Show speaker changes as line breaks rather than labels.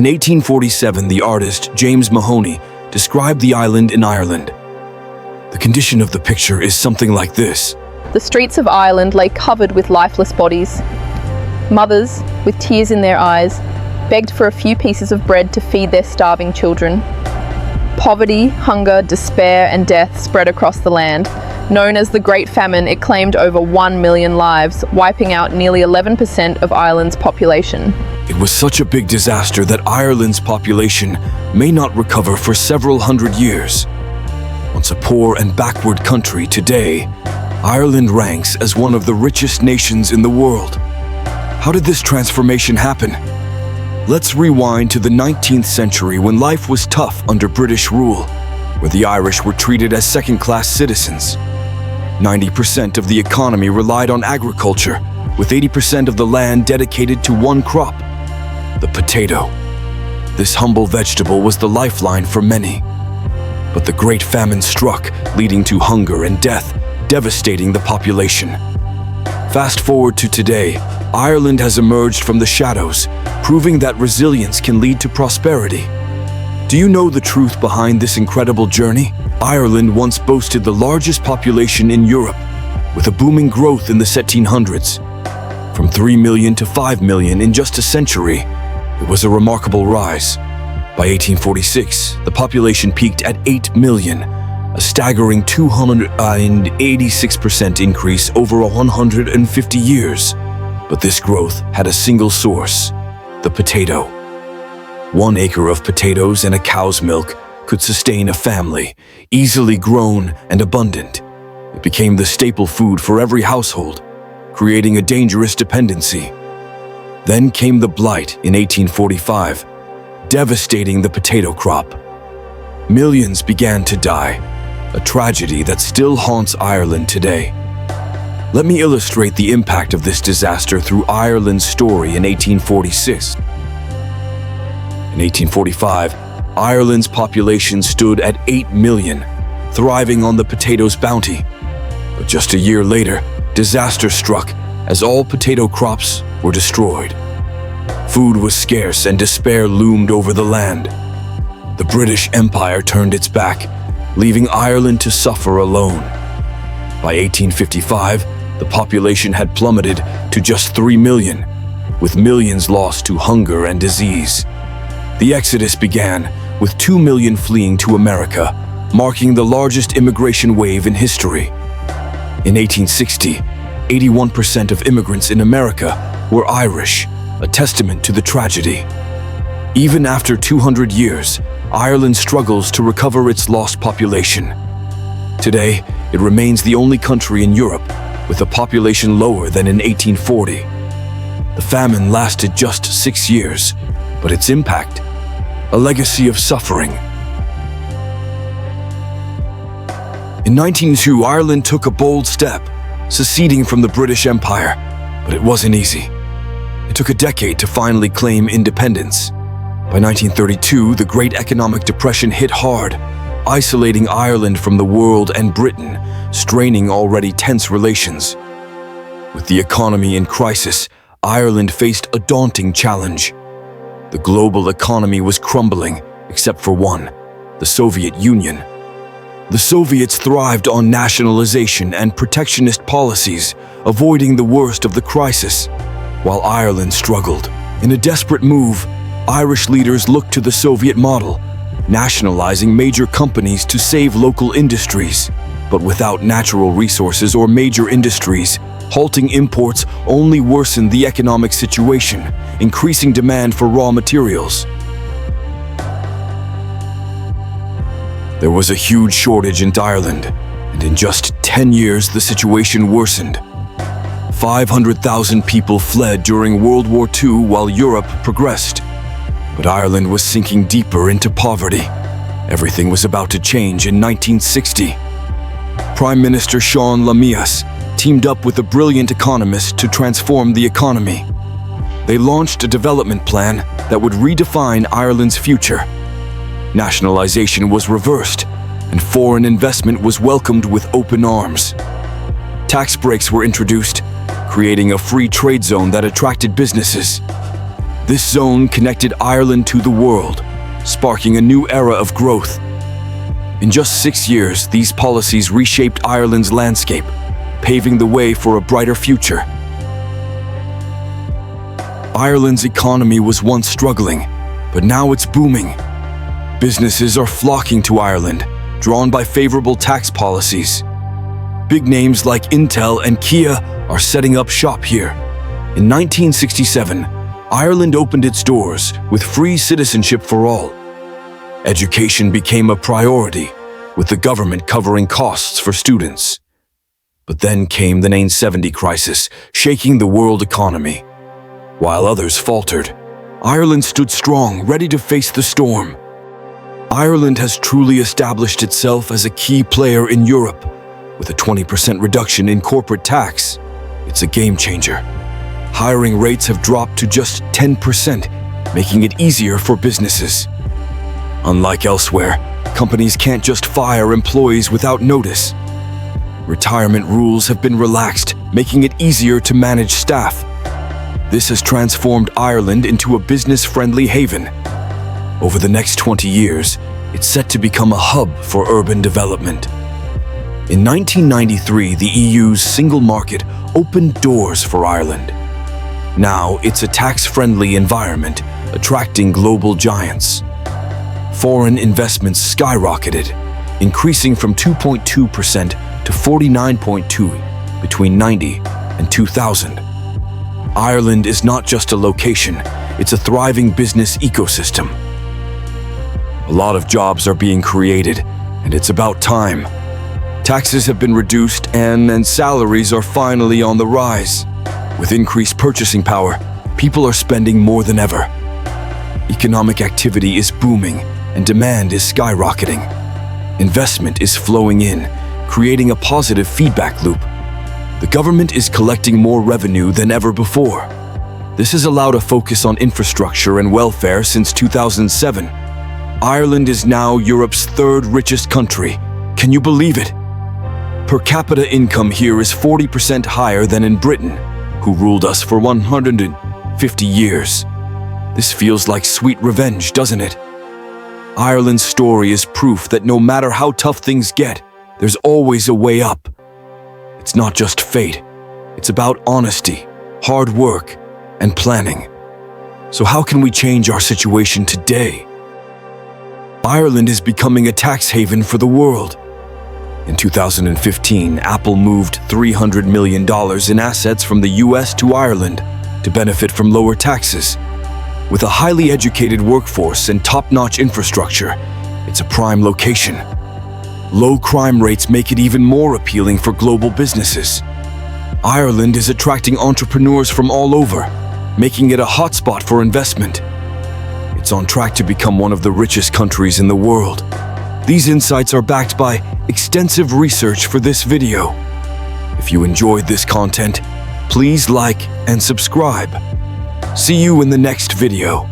In 1847, the artist James Mahony described the island in Ireland. The condition of the picture is something like this.
The streets of Ireland lay covered with lifeless bodies. Mothers, with tears in their eyes, begged for a few pieces of bread to feed their starving children. Poverty, hunger, despair, and death spread across the land. Known as the Great Famine, it claimed over 1 million lives, wiping out nearly 11% of Ireland's population.
It was such a big disaster that Ireland's population may not recover for several hundred years. Once a poor and backward country, today, Ireland ranks as one of the richest nations in the world. How did this transformation happen? Let's rewind to the 19th century when life was tough under British rule, where the Irish were treated as second-class citizens. 90% of the economy relied on agriculture, with 80% of the land dedicated to one crop, the potato. This humble vegetable was the lifeline for many. But the Great Famine struck, leading to hunger and death, devastating the population. Fast forward to today, Ireland has emerged from the shadows, proving that resilience can lead to prosperity. Do you know the truth behind this incredible journey? Ireland once boasted the largest population in Europe, with a booming growth in the 1700s. From 3 million to 5 million in just a century, it was a remarkable rise. By 1846, the population peaked at 8 million, a staggering 286% increase over 150 years. But this growth had a single source: the potato. 1 acre of potatoes and a cow's milk could sustain a family, easily grown and abundant. It became the staple food for every household, creating a dangerous dependency. Then came the blight in 1845, devastating the potato crop. Millions began to die, a tragedy that still haunts Ireland today. Let me illustrate the impact of this disaster through Ireland's story in 1846. In 1845, Ireland's population stood at 8 million, thriving on the potato's bounty. But just a year later, disaster struck as all potato crops were destroyed. Food was scarce and despair loomed over the land. The British Empire turned its back, leaving Ireland to suffer alone. By 1855, the population had plummeted to just 3 million, with millions lost to hunger and disease. The exodus began, with 2 million fleeing to America, marking the largest immigration wave in history. In 1860, 81% of immigrants in America were Irish, a testament to the tragedy. Even after 200 years, Ireland struggles to recover its lost population. Today, it remains the only country in Europe with a population lower than in 1840. The famine lasted just 6 years, but its impact, a legacy of suffering. In 1902, Ireland took a bold step, seceding from the British Empire, but it wasn't easy. It took a decade to finally claim independence. By 1932, the Great Economic Depression hit hard, isolating Ireland from the world and Britain, straining already tense relations. With the economy in crisis, Ireland faced a daunting challenge. The global economy was crumbling, except for one: the Soviet Union. The Soviets thrived on nationalization and protectionist policies, avoiding the worst of the crisis, while Ireland struggled. In a desperate move, Irish leaders looked to the Soviet model, nationalizing major companies to save local industries. But without natural resources or major industries, halting imports only worsened the economic situation, increasing demand for raw materials. There was a huge shortage in Ireland, and in just 10 years the situation worsened. 500,000 people fled during World War II while Europe progressed. But Ireland was sinking deeper into poverty. Everything was about to change in 1960. Prime Minister Sean Lamias teamed up with a brilliant economist to transform the economy. They launched a development plan that would redefine Ireland's future. Nationalization was reversed, and foreign investment was welcomed with open arms. Tax breaks were introduced, creating a free trade zone that attracted businesses. This zone connected Ireland to the world, sparking a new era of growth. In just 6 years, these policies reshaped Ireland's landscape, paving the way for a brighter future. Ireland's economy was once struggling, but now it's booming. Businesses are flocking to Ireland, drawn by favorable tax policies. Big names like Intel and Kia are setting up shop here. In 1967, Ireland opened its doors with free citizenship for all. Education became a priority, with the government covering costs for students. But then came the 1970 crisis, shaking the world economy. While others faltered, Ireland stood strong, ready to face the storm. Ireland has truly established itself as a key player in Europe. With a 20% reduction in corporate tax, it's a game changer. Hiring rates have dropped to just 10%, making it easier for businesses. Unlike elsewhere, companies can't just fire employees without notice. Retirement rules have been relaxed, making it easier to manage staff. This has transformed Ireland into a business-friendly haven. Over the next 20 years, it's set to become a hub for urban development. In 1993, the EU's single market opened doors for Ireland. Now, it's a tax-friendly environment, attracting global giants. Foreign investments skyrocketed, increasing from 2.2% to 49.2% between 1990 and 2000. Ireland is not just a location, it's a thriving business ecosystem. A lot of jobs are being created, and it's about time. Taxes have been reduced and salaries are finally on the rise. With increased purchasing power, people are spending more than ever. Economic activity is booming and demand is skyrocketing. Investment is flowing in, creating a positive feedback loop. The government is collecting more revenue than ever before. This has allowed a focus on infrastructure and welfare since 2007. Ireland is now Europe's third richest country. Can you believe it? Per capita income here is 40% higher than in Britain, who ruled us for 150 years. This feels like sweet revenge, doesn't it? Ireland's story is proof that no matter how tough things get, there's always a way up. It's not just fate, it's about honesty, hard work, and planning. So how can we change our situation today? Ireland is becoming a tax haven for the world. In 2015, Apple moved $300 million in assets from the US to Ireland to benefit from lower taxes. With a highly educated workforce and top-notch infrastructure, it's a prime location. Low crime rates make it even more appealing for global businesses. Ireland is attracting entrepreneurs from all over, making it a hotspot for investment. It's on track to become one of the richest countries in the world. These insights are backed by extensive research for this video. If you enjoyed this content, please like and subscribe. See you in the next video.